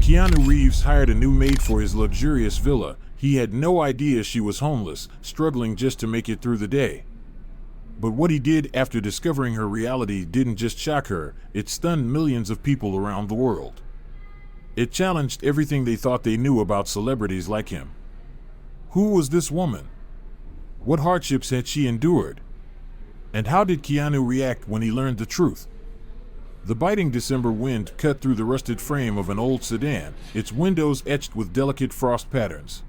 Keanu Reeves hired a new maid for his luxurious villa. He had no idea she was homeless, struggling just to make it through the day. But what he did after discovering her reality didn't just shock her, it stunned millions of people around the world. It challenged everything they thought they knew about celebrities like him. Who was this woman? What hardships had she endured? And how did Keanu react when he learned the truth? The biting December wind cut through the rusted frame of an old sedan, its windows etched with delicate frost patterns.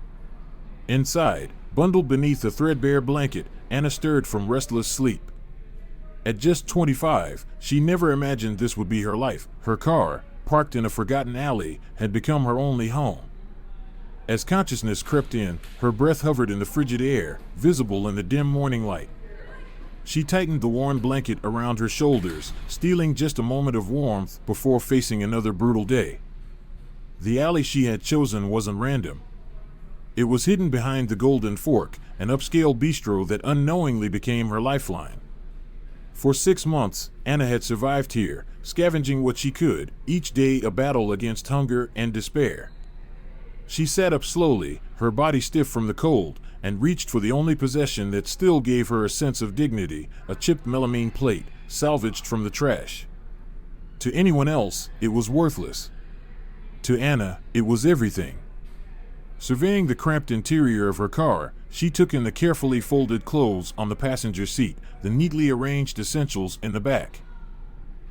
Inside, bundled beneath a threadbare blanket, Anna stirred from restless sleep. At just 25, she never imagined this would be her life. Her car, parked in a forgotten alley, had become her only home. As consciousness crept in, her breath hovered in the frigid air, visible in the dim morning light. She tightened the worn blanket around her shoulders, stealing just a moment of warmth before facing another brutal day. The alley she had chosen wasn't random. It was hidden behind the Golden Fork, an upscale bistro that unknowingly became her lifeline. For 6 months, Anna had survived here, scavenging what she could, each day a battle against hunger and despair. She sat up slowly, her body stiff from the cold, and reached for the only possession that still gave her a sense of dignity, a chipped melamine plate, salvaged from the trash. To anyone else, it was worthless. To Anna, it was everything. Surveying the cramped interior of her car, she took in the carefully folded clothes on the passenger seat, the neatly arranged essentials in the back.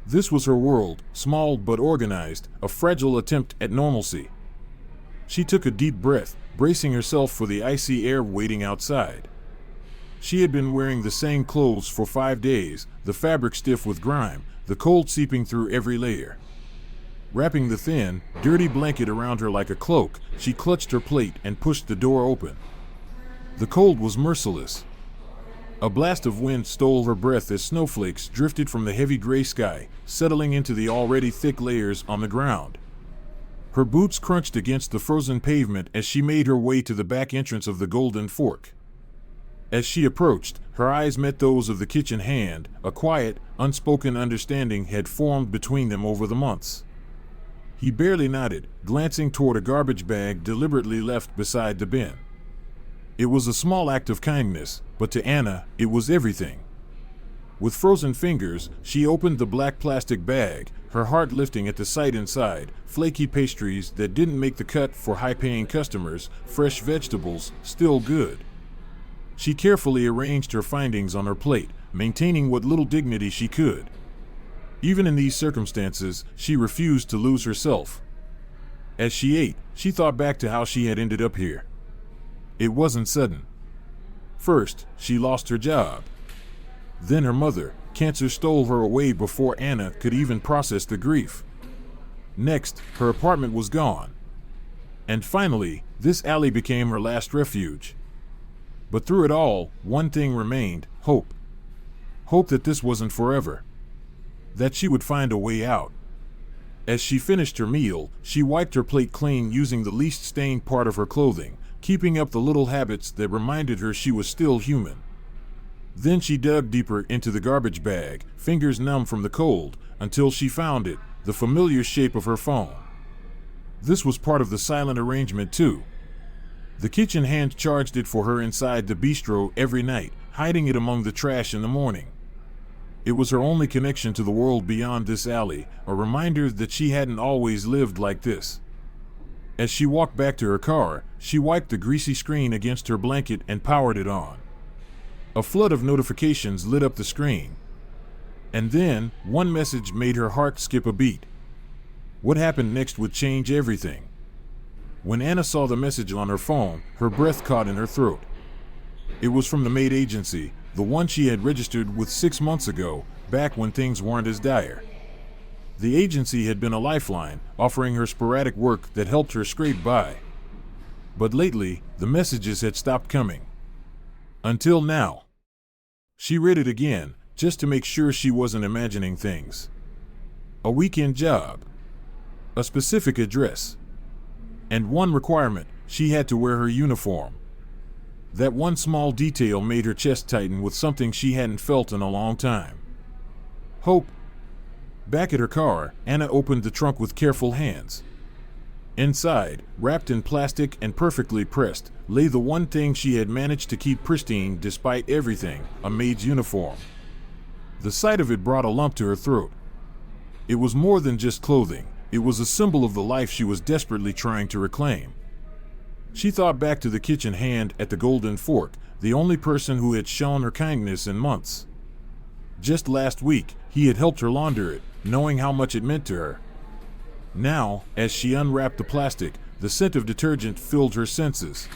This was her world, small but organized, a fragile attempt at normalcy. She took a deep breath, bracing herself for the icy air waiting outside. She had been wearing the same clothes for 5 days, the fabric stiff with grime, the cold seeping through every layer. Wrapping the thin, dirty blanket around her like a cloak, she clutched her plate and pushed the door open. The cold was merciless. A blast of wind stole her breath as snowflakes drifted from the heavy gray sky, settling into the already thick layers on the ground. Her boots crunched against the frozen pavement as she made her way to the back entrance of the Golden Fork. As she approached, her eyes met those of the kitchen hand. A quiet, unspoken understanding had formed between them over the months. He barely nodded, glancing toward a garbage bag deliberately left beside the bin. It was a small act of kindness, but to Anna, it was everything. With frozen fingers, she opened the black plastic bag, her heart lifting at the sight inside: flaky pastries that didn't make the cut for high-paying customers, fresh vegetables, still good. She carefully arranged her findings on her plate, maintaining what little dignity she could. Even in these circumstances, she refused to lose herself. As she ate, she thought back to how she had ended up here. It wasn't sudden. First, she lost her job. Then her mother, cancer, stole her away before Anna could even process the grief. Next, her apartment was gone. And finally, this alley became her last refuge. But through it all, one thing remained: hope. Hope that this wasn't forever. That she would find a way out. As she finished her meal, she wiped her plate clean using the least stained part of her clothing, keeping up the little habits that reminded her she was still human. Then she dug deeper into the garbage bag, fingers numb from the cold, until she found it, the familiar shape of her phone. This was part of the silent arrangement too. The kitchen hand charged it for her inside the bistro every night, hiding it among the trash in the morning. It was her only connection to the world beyond this alley, a reminder that she hadn't always lived like this. As she walked back to her car, she wiped the greasy screen against her blanket and powered it on. A flood of notifications lit up the screen. And then, one message made her heart skip a beat. What happened next would change everything. When Anna saw the message on her phone, her breath caught in her throat. It was from the Maid agency, the one she had registered with 6 months ago, back when things weren't as dire. The agency had been a lifeline, offering her sporadic work that helped her scrape by. But lately, the messages had stopped coming. Until now. She read it again, just to make sure she wasn't imagining things. A weekend job. A specific address. And one requirement: she had to wear her uniform. That one small detail made her chest tighten with something she hadn't felt in a long time. Hope. Back at her car, Anna opened the trunk with careful hands. Inside, wrapped in plastic and perfectly pressed, lay the one thing she had managed to keep pristine despite everything, a maid's uniform. The sight of it brought a lump to her throat. It was more than just clothing, it was a symbol of the life she was desperately trying to reclaim. She thought back to the kitchen hand at the golden fork, the only person who had shown her kindness in months. Just last week, he had helped her launder it, knowing how much it meant to her. Now, as she unwrapped the plastic, the scent of detergent filled her senses.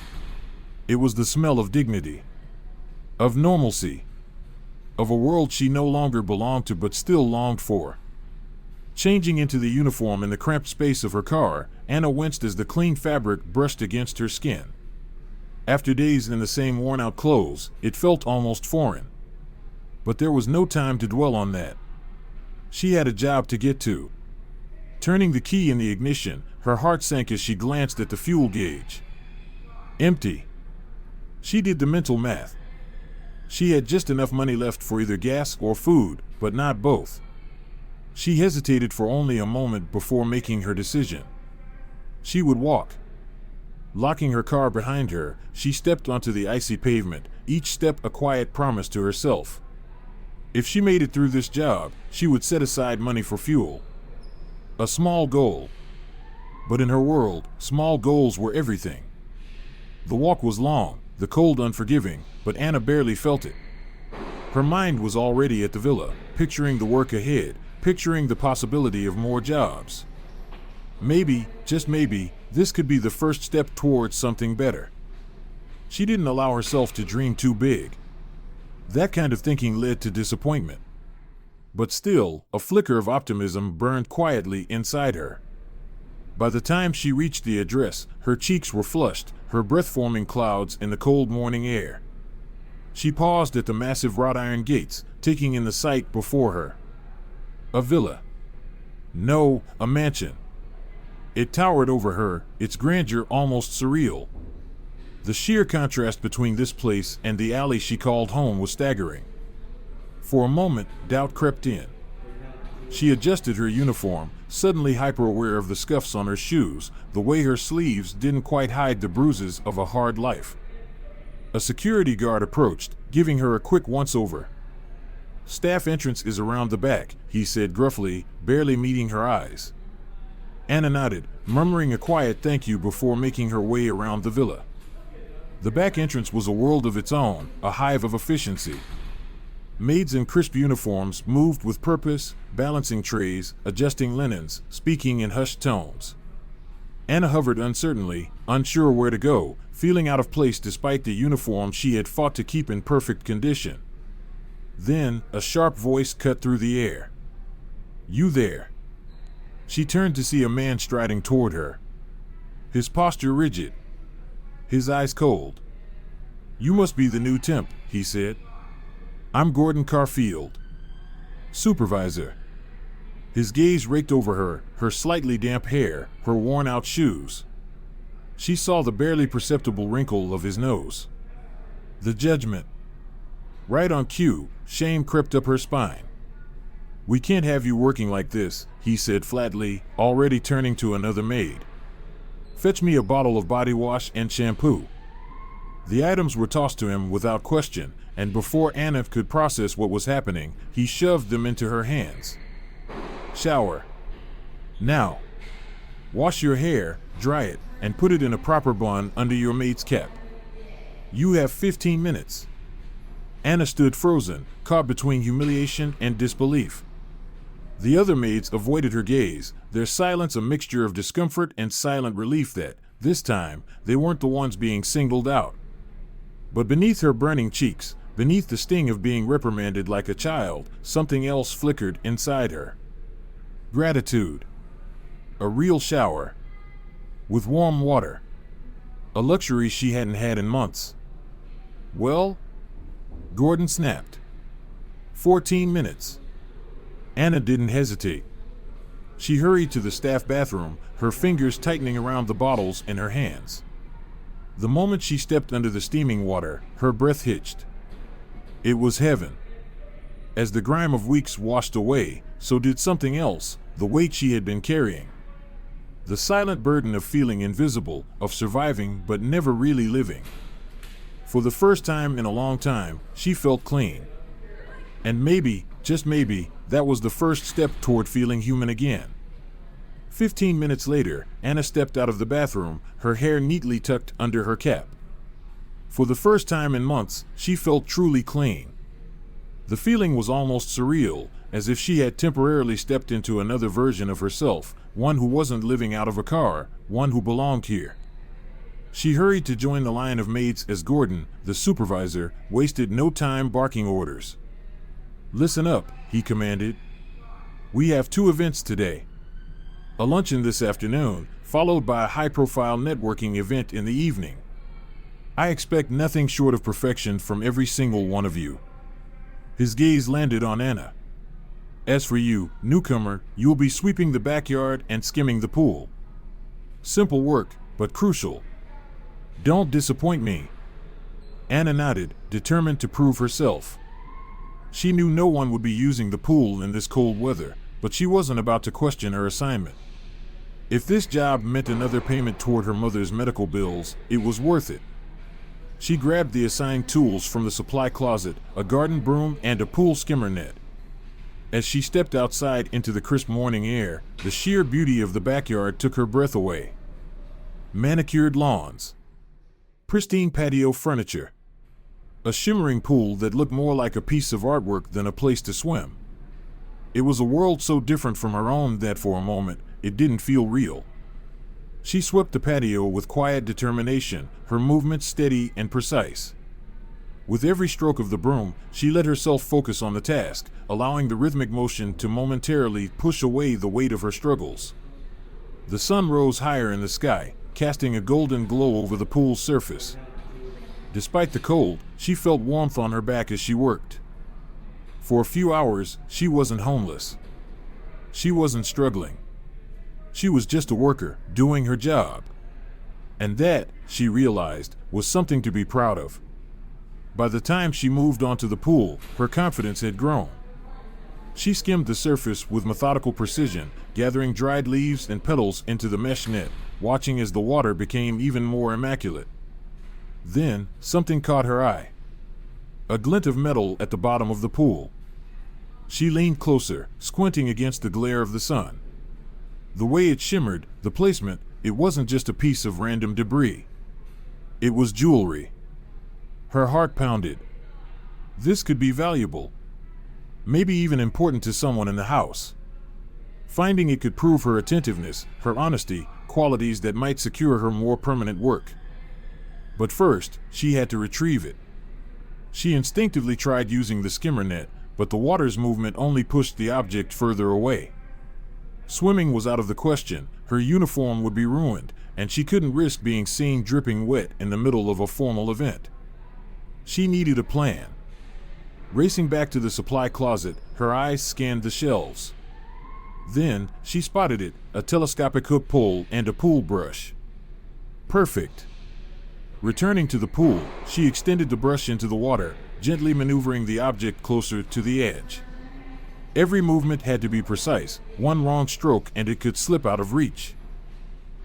It was the smell of dignity, of normalcy, of a world she no longer belonged to but still longed for. Changing into the uniform in the cramped space of her car, Anna winced as the clean fabric brushed against her skin. After days in the same worn-out clothes, it felt almost foreign. But there was no time to dwell on that. She had a job to get to. Turning the key in the ignition, her heart sank as she glanced at the fuel gauge. Empty. She did the mental math. She had just enough money left for either gas or food, but not both. She hesitated for only a moment before making her decision. She would walk. Locking her car behind her, she stepped onto the icy pavement, each step a quiet promise to herself. If she made it through this job, she would set aside money for fuel. A small goal. But in her world, small goals were everything. The walk was long, the cold unforgiving, but Anna barely felt it. Her mind was already at the villa, picturing the work ahead, picturing the possibility of more jobs. Maybe, just maybe, this could be the first step towards something better. She didn't allow herself to dream too big. That kind of thinking led to disappointment. But still, a flicker of optimism burned quietly inside her. By the time she reached the address, her cheeks were flushed, her breath forming clouds in the cold morning air. She paused at the massive wrought iron gates, taking in the sight before her. A villa. No, a mansion. It towered over her, its grandeur almost surreal. The sheer contrast between this place and the alley she called home was staggering. For a moment, doubt crept in. She adjusted her uniform, suddenly hyper-aware of the scuffs on her shoes, the way her sleeves didn't quite hide the bruises of a hard life. A security guard approached, giving her a quick once-over. "Staff entrance is around the back," he said gruffly, barely meeting her eyes. Anna nodded, murmuring a quiet thank you before making her way around the villa. The back entrance was a world of its own, a hive of efficiency. Maids in crisp uniforms moved with purpose, balancing trays, adjusting linens, speaking in hushed tones. Anna hovered uncertainly, unsure where to go, feeling out of place despite the uniform she had fought to keep in perfect condition. Then, a sharp voice cut through the air. "You there?" She turned to see a man striding toward her. His posture rigid, his eyes cold. "You must be the new temp," he said. "I'm Gordon Carfield, supervisor." His gaze raked over her, her slightly damp hair, her worn-out shoes. She saw the barely perceptible wrinkle of his nose. The judgment. Right on cue, shame crept up her spine. "We can't have you working like this," he said flatly, already turning to another maid. "Fetch me a bottle of body wash and shampoo." The items were tossed to him without question, and before Anna could process what was happening, he shoved them into her hands. "Shower. Now. Wash your hair, dry it, and put it in a proper bun under your maid's cap. You have 15 minutes. Anna stood frozen, caught between humiliation and disbelief. The other maids avoided her gaze, their silence a mixture of discomfort and silent relief that, this time, they weren't the ones being singled out. But beneath her burning cheeks, beneath the sting of being reprimanded like a child, something else flickered inside her. Gratitude. A real shower. With warm water. A luxury she hadn't had in months. "Well?" Gordon snapped. 14 minutes. Anna didn't hesitate. She hurried to the staff bathroom, her fingers tightening around the bottles in her hands. The moment she stepped under the steaming water, her breath hitched. It was heaven. As the grime of weeks washed away, so did something else, the weight she had been carrying. The silent burden of feeling invisible, of surviving but never really living. For the first time in a long time, she felt clean. And maybe, just maybe, that was the first step toward feeling human again. 15 minutes later, Anna stepped out of the bathroom, her hair neatly tucked under her cap. For the first time in months, she felt truly clean. The feeling was almost surreal, as if she had temporarily stepped into another version of herself, one who wasn't living out of a car, one who belonged here. She hurried to join the line of maids as Gordon, the supervisor, wasted no time barking orders. "Listen up," he commanded. "We have 2 events today. A luncheon this afternoon, followed by a high-profile networking event in the evening. I expect nothing short of perfection from every single one of you." His gaze landed on Anna. "As for you, newcomer, you'll be sweeping the backyard and skimming the pool. Simple work, but crucial. Don't disappoint me." Anna nodded, determined to prove herself. She knew no one would be using the pool in this cold weather, but she wasn't about to question her assignment. If this job meant another payment toward her mother's medical bills, it was worth it. She grabbed the assigned tools from the supply closet, a garden broom and a pool skimmer net. As she stepped outside into the crisp morning air, the sheer beauty of the backyard took her breath away. Manicured lawns. Pristine patio furniture. A shimmering pool that looked more like a piece of artwork than a place to swim. It was a world so different from her own that for a moment, it didn't feel real. She swept the patio with quiet determination, her movements steady and precise. With every stroke of the broom, she let herself focus on the task, allowing the rhythmic motion to momentarily push away the weight of her struggles. The sun rose higher in the sky, casting a golden glow over the pool's surface. Despite the cold, she felt warmth on her back as she worked. For a few hours, she wasn't homeless. She wasn't struggling. She was just a worker, doing her job. And that, she realized, was something to be proud of. By the time she moved onto the pool, her confidence had grown. She skimmed the surface with methodical precision, gathering dried leaves and petals into the mesh net, watching as the water became even more immaculate. Then, something caught her eye. A glint of metal at the bottom of the pool. She leaned closer, squinting against the glare of the sun. The way it shimmered, the placement, it wasn't just a piece of random debris. It was jewelry. Her heart pounded. This could be valuable. Maybe even important to someone in the house. Finding it could prove her attentiveness, her honesty, qualities that might secure her more permanent work. But first, she had to retrieve it. She instinctively tried using the skimmer net, but the water's movement only pushed the object further away. Swimming was out of the question, her uniform would be ruined, and she couldn't risk being seen dripping wet in the middle of a formal event. She needed a plan. Racing back to the supply closet, her eyes scanned the shelves. Then, she spotted it, a telescopic hook pole and a pool brush. Perfect. Returning to the pool, she extended the brush into the water, gently maneuvering the object closer to the edge. Every movement had to be precise, one wrong stroke and it could slip out of reach.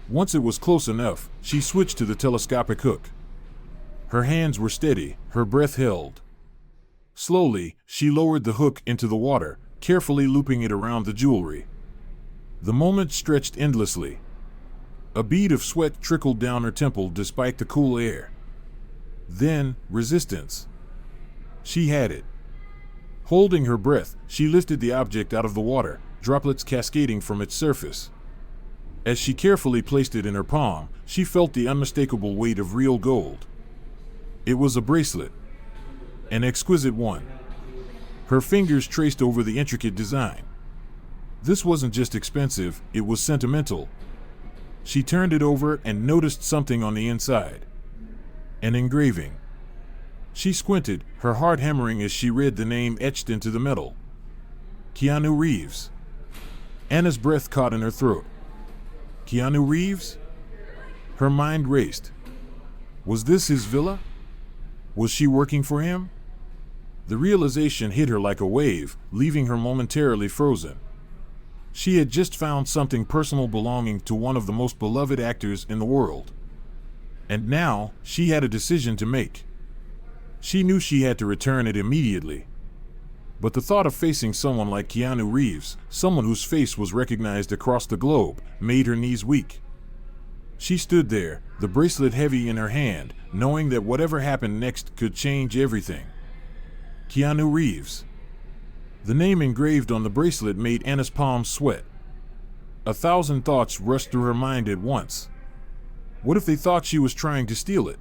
Once it was close enough, she switched to the telescopic hook. Her hands were steady, her breath held. Slowly, she lowered the hook into the water, carefully looping it around the jewelry. The moment stretched endlessly. A bead of sweat trickled down her temple despite the cool air. Then, resistance. She had it. Holding her breath, she lifted the object out of the water, droplets cascading from its surface. As she carefully placed it in her palm, she felt the unmistakable weight of real gold. It was a bracelet. An exquisite one. Her fingers traced over the intricate design. This wasn't just expensive, it was sentimental. She turned it over and noticed something on the inside. An engraving. She squinted, her heart hammering as she read the name etched into the metal. Keanu Reeves. Anna's breath caught in her throat. Keanu Reeves? Her mind raced. Was this his villa? Was she working for him? The realization hit her like a wave, leaving her momentarily frozen. She had just found something personal belonging to one of the most beloved actors in the world. And now, she had a decision to make. She knew she had to return it immediately. But the thought of facing someone like Keanu Reeves, someone whose face was recognized across the globe, made her knees weak. She stood there, the bracelet heavy in her hand, knowing that whatever happened next could change everything. Keanu Reeves. The name engraved on the bracelet made Anna's palms sweat. 1,000 thoughts rushed through her mind at once. What if they thought she was trying to steal it?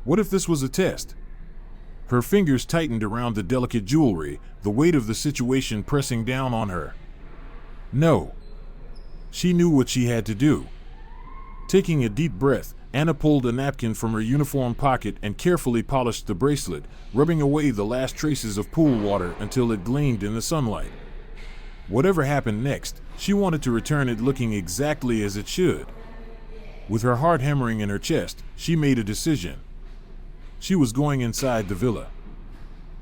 What if this was a test? Her fingers tightened around the delicate jewelry, the weight of the situation pressing down on her. No. She knew what she had to do. Taking a deep breath, Anna pulled a napkin from her uniform pocket and carefully polished the bracelet, rubbing away the last traces of pool water until it gleamed in the sunlight. Whatever happened next, she wanted to return it looking exactly as it should. With her heart hammering in her chest, she made a decision. She was going inside the villa.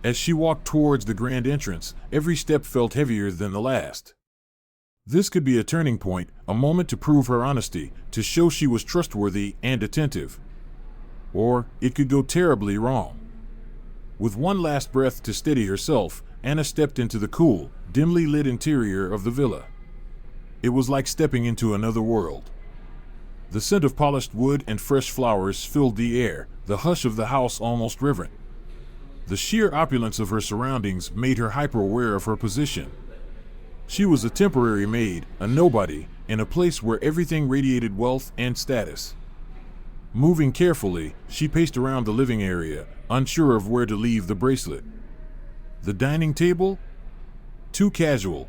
As she walked towards the grand entrance, every step felt heavier than the last. This could be a turning point, a moment to prove her honesty, to show she was trustworthy and attentive. Or it could go terribly wrong. With one last breath to steady herself, Anna stepped into the cool, dimly lit interior of the villa. It was like stepping into another world. The scent of polished wood and fresh flowers filled the air, the hush of the house almost reverent. The sheer opulence of her surroundings made her hyper-aware of her position. She was a temporary maid, a nobody, in a place where everything radiated wealth and status. Moving carefully, she paced around the living area, unsure of where to leave the bracelet. The dining table? Too casual.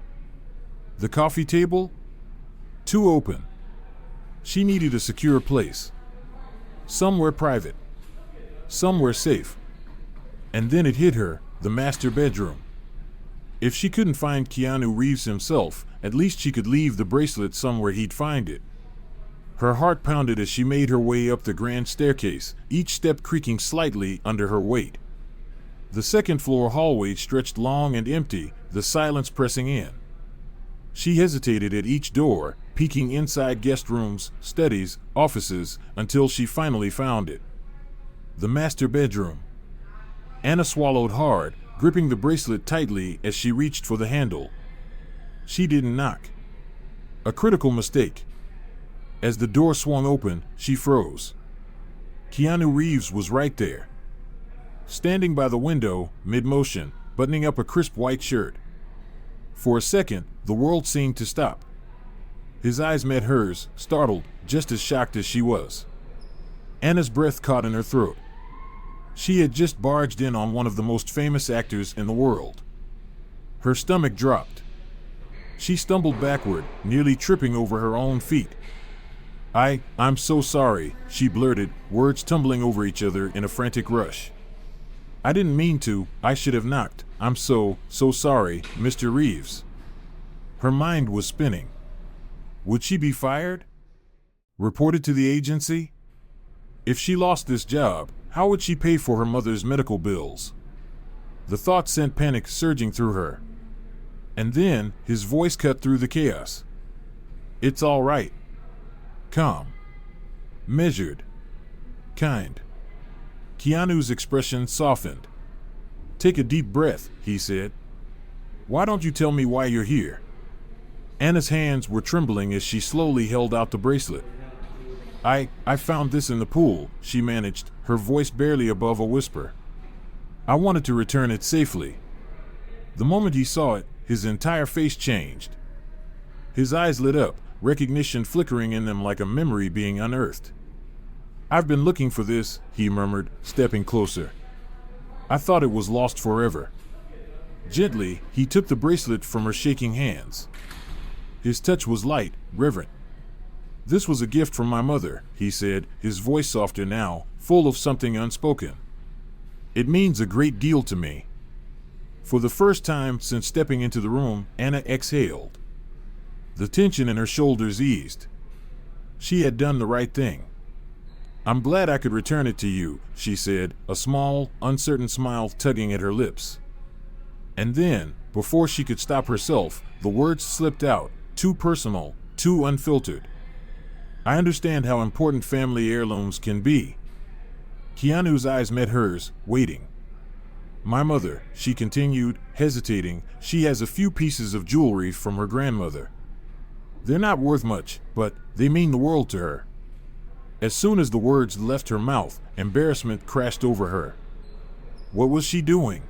The coffee table? Too open. She needed a secure place. Somewhere private. Somewhere safe. And then it hit her, the master bedroom. If she couldn't find Keanu Reeves himself, at least she could leave the bracelet somewhere he'd find it. Her heart pounded as she made her way up the grand staircase, each step creaking slightly under her weight. The second-floor hallway stretched long and empty, the silence pressing in. She hesitated at each door, peeking inside guest rooms, studies, offices, until she finally found it. The master bedroom. Anna swallowed hard, gripping the bracelet tightly as she reached for the handle. She didn't knock. A critical mistake. As the door swung open, she froze. Keanu Reeves was right there. Standing by the window, mid-motion, buttoning up a crisp white shirt. For a second, the world seemed to stop. His eyes met hers, startled, just as shocked as she was. Anna's breath caught in her throat. She had just barged in on one of the most famous actors in the world. Her stomach dropped. She stumbled backward, nearly tripping over her own feet. I'm so sorry, she blurted, words tumbling over each other in a frantic rush. I didn't mean to, I should have knocked. I'm so sorry, Mr. Reeves. Her mind was spinning. Would she be fired? Reported to the agency? If she lost this job, how would she pay for her mother's medical bills? The thought sent panic surging through her. And then, his voice cut through the chaos. It's all right. Calm. Measured. Kind. Keanu's expression softened. Take a deep breath, he said. Why don't you tell me why you're here? Anna's hands were trembling as she slowly held out the bracelet. I found this in the pool, she managed, her voice barely above a whisper. I wanted to return it safely. The moment he saw it, his entire face changed. His eyes lit up, recognition flickering in them like a memory being unearthed. I've been looking for this, he murmured, stepping closer. I thought it was lost forever. Gently, he took the bracelet from her shaking hands. His touch was light, reverent. This was a gift from my mother, he said, his voice softer now, full of something unspoken. It means a great deal to me. For the first time since stepping into the room, Anna exhaled. The tension in her shoulders eased. She had done the right thing. I'm glad I could return it to you, she said, a small, uncertain smile tugging at her lips. And then, before she could stop herself, the words slipped out. too personal, too unfiltered. I understand how important family heirlooms can be. Keanu's eyes met hers, waiting. My mother, she continued, hesitating, she has a few pieces of jewelry from her grandmother. They're not worth much, but they mean the world to her. As soon as the words left her mouth, embarrassment crashed over her. What was she doing?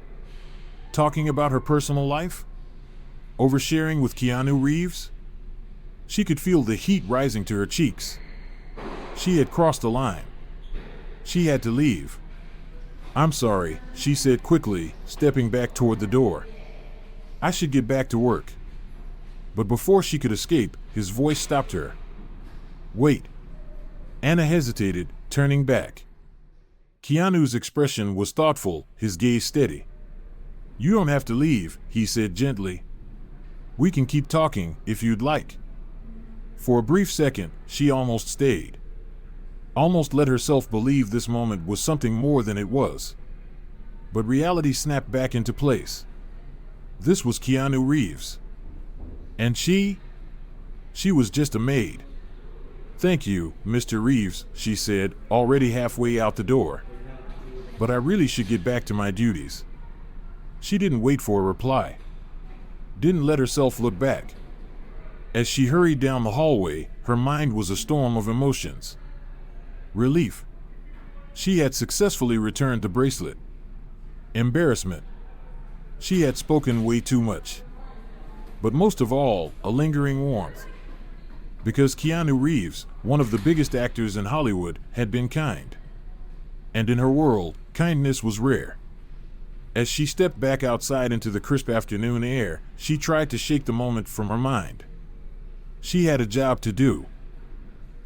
Talking about her personal life? Oversharing with Keanu Reeves? She could feel the heat rising to her cheeks. She had crossed the line. She had to leave. I'm sorry, she said quickly, stepping back toward the door. I should get back to work. But before she could escape, his voice stopped her. Wait. Anna hesitated, turning back. Keanu's expression was thoughtful, his gaze steady. You don't have to leave, he said gently. We can keep talking, if you'd like. For a brief second, she almost stayed. Almost let herself believe this moment was something more than it was. But reality snapped back into place. This was Keanu Reeves. And she was just a maid. Thank you, Mr. Reeves, she said, already halfway out the door. But I really should get back to my duties. She didn't wait for a reply. Didn't let herself look back. As she hurried down the hallway, her mind was a storm of emotions. Relief. She had successfully returned the bracelet. Embarrassment. She had spoken way too much. But most of all, a lingering warmth. Because Keanu Reeves, one of the biggest actors in Hollywood, had been kind. And in her world, kindness was rare. As she stepped back outside into the crisp afternoon air, she tried to shake the moment from her mind. She had a job to do.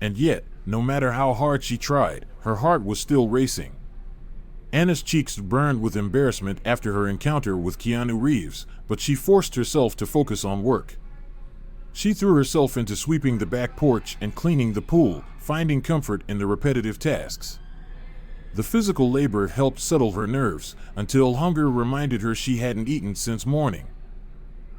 And yet, no matter how hard she tried, her heart was still racing. Anna's cheeks burned with embarrassment after her encounter with Keanu Reeves, but she forced herself to focus on work. She threw herself into sweeping the back porch and cleaning the pool, finding comfort in the repetitive tasks. The physical labor helped settle her nerves, until hunger reminded her she hadn't eaten since morning.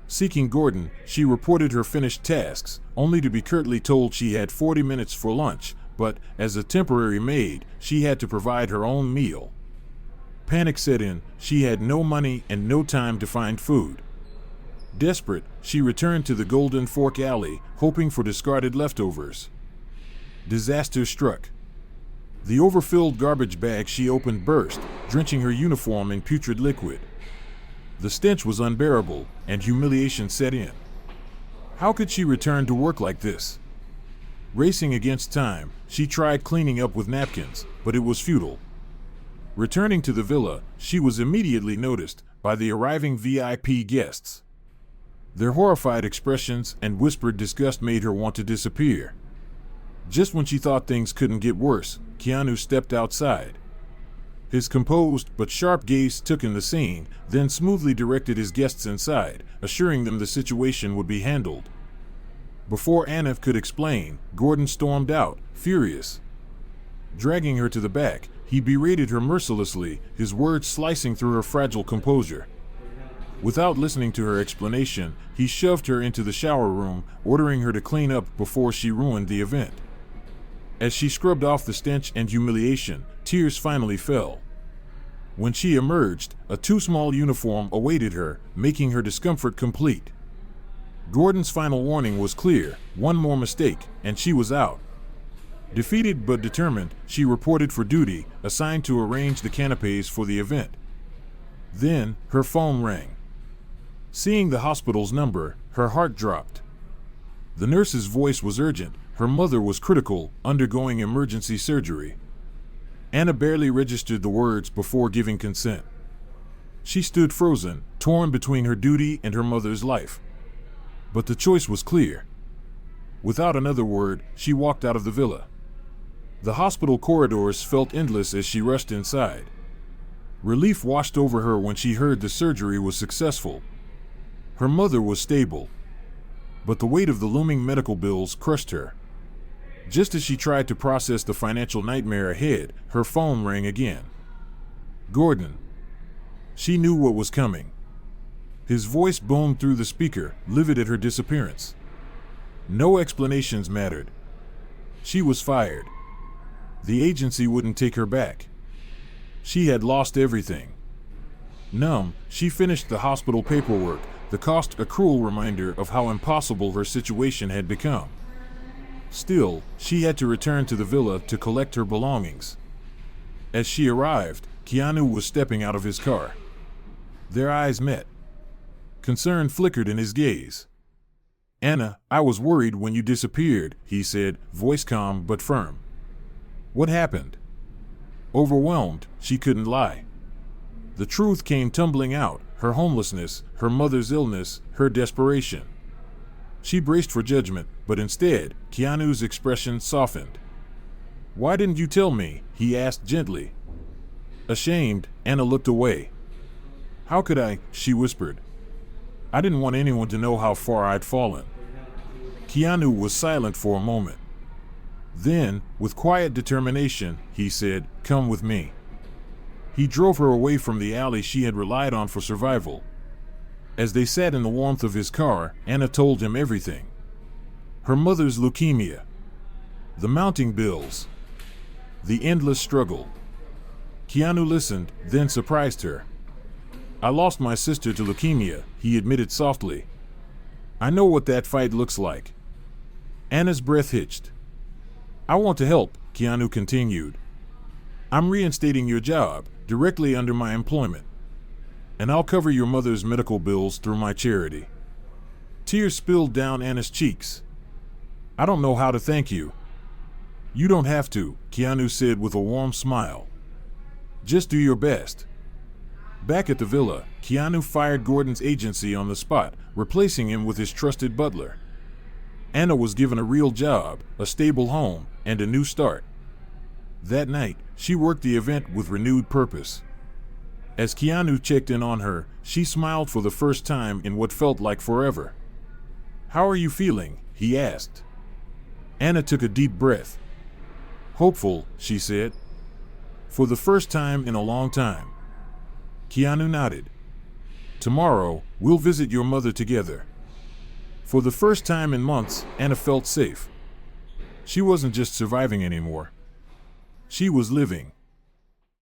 Seeking Gordon, she reported her finished tasks, only to be curtly told she had 40 minutes for lunch, but, as a temporary maid, she had to provide her own meal. Panic set in, she had no money and no time to find food. Desperate, she returned to the Golden Fork Alley, hoping for discarded leftovers. Disaster struck. The overfilled garbage bag she opened burst, drenching her uniform in putrid liquid. The stench was unbearable, and humiliation set in. How could she return to work like this? Racing against time, she tried cleaning up with napkins, but it was futile. Returning to the villa, she was immediately noticed by the arriving VIP guests. Their horrified expressions and whispered disgust made her want to disappear. Just when she thought things couldn't get worse, Keanu stepped outside. His composed but sharp gaze took in the scene, then smoothly directed his guests inside, assuring them the situation would be handled. Before Anna could explain, Gordon stormed out, furious. Dragging her to the back, he berated her mercilessly, his words slicing through her fragile composure. Without listening to her explanation, he shoved her into the shower room, ordering her to clean up before she ruined the event. As she scrubbed off the stench and humiliation, tears finally fell. When she emerged, a too small uniform awaited her, making her discomfort complete. Gordon's final warning was clear: one more mistake, and she was out. Defeated but determined, she reported for duty, assigned to arrange the canapes for the event. Then, her phone rang. Seeing the hospital's number, her heart dropped. The nurse's voice was urgent. Her mother was critical, undergoing emergency surgery. Anna barely registered the words before giving consent. She stood frozen, torn between her duty and her mother's life. But the choice was clear. Without another word, she walked out of the villa. The hospital corridors felt endless as she rushed inside. Relief washed over her when she heard the surgery was successful. Her mother was stable. But the weight of the looming medical bills crushed her. Just as she tried to process the financial nightmare ahead, her phone rang again. Gordon. She knew what was coming. His voice boomed through the speaker, livid at her disappearance. No explanations mattered. She was fired. The agency wouldn't take her back. She had lost everything. Numb, she finished the hospital paperwork, the cost a cruel reminder of how impossible her situation had become. Still, she had to return to the villa to collect her belongings. As she arrived, Keanu was stepping out of his car. Their eyes met. Concern flickered in his gaze. "Anna, I was worried when you disappeared," he said, voice calm but firm. "What happened?" Overwhelmed, she couldn't lie. The truth came tumbling out, her homelessness, her mother's illness, her desperation. She braced for judgment, but instead, Keanu's expression softened. "Why didn't you tell me?" he asked gently. Ashamed, Anna looked away. "How could I?" she whispered. "I didn't want anyone to know how far I'd fallen." Keanu was silent for a moment. Then, with quiet determination, he said, "Come with me." He drove her away from the alley she had relied on for survival. As they sat in the warmth of his car, Anna told him everything. Her mother's leukemia, the mounting bills, the endless struggle. Keanu listened, then surprised her. "I lost my sister to leukemia," he admitted softly. "I know what that fight looks like." Anna's breath hitched. "I want to help," Keanu continued. "I'm reinstating your job, directly under my employment. And I'll cover your mother's medical bills through my charity." Tears spilled down Anna's cheeks. "I don't know how to thank you." "You don't have to," Keanu said with a warm smile. "Just do your best." Back at the villa, Keanu fired Gordon's agency on the spot, replacing him with his trusted butler. Anna was given a real job, a stable home, and a new start. That night, she worked the event with renewed purpose. As Keanu checked in on her, she smiled for the first time in what felt like forever. "How are you feeling?" he asked. Anna took a deep breath. "Hopeful," she said. "For the first time in a long time." Keanu nodded. "Tomorrow, we'll visit your mother together." For the first time in months, Anna felt safe. She wasn't just surviving anymore. She was living.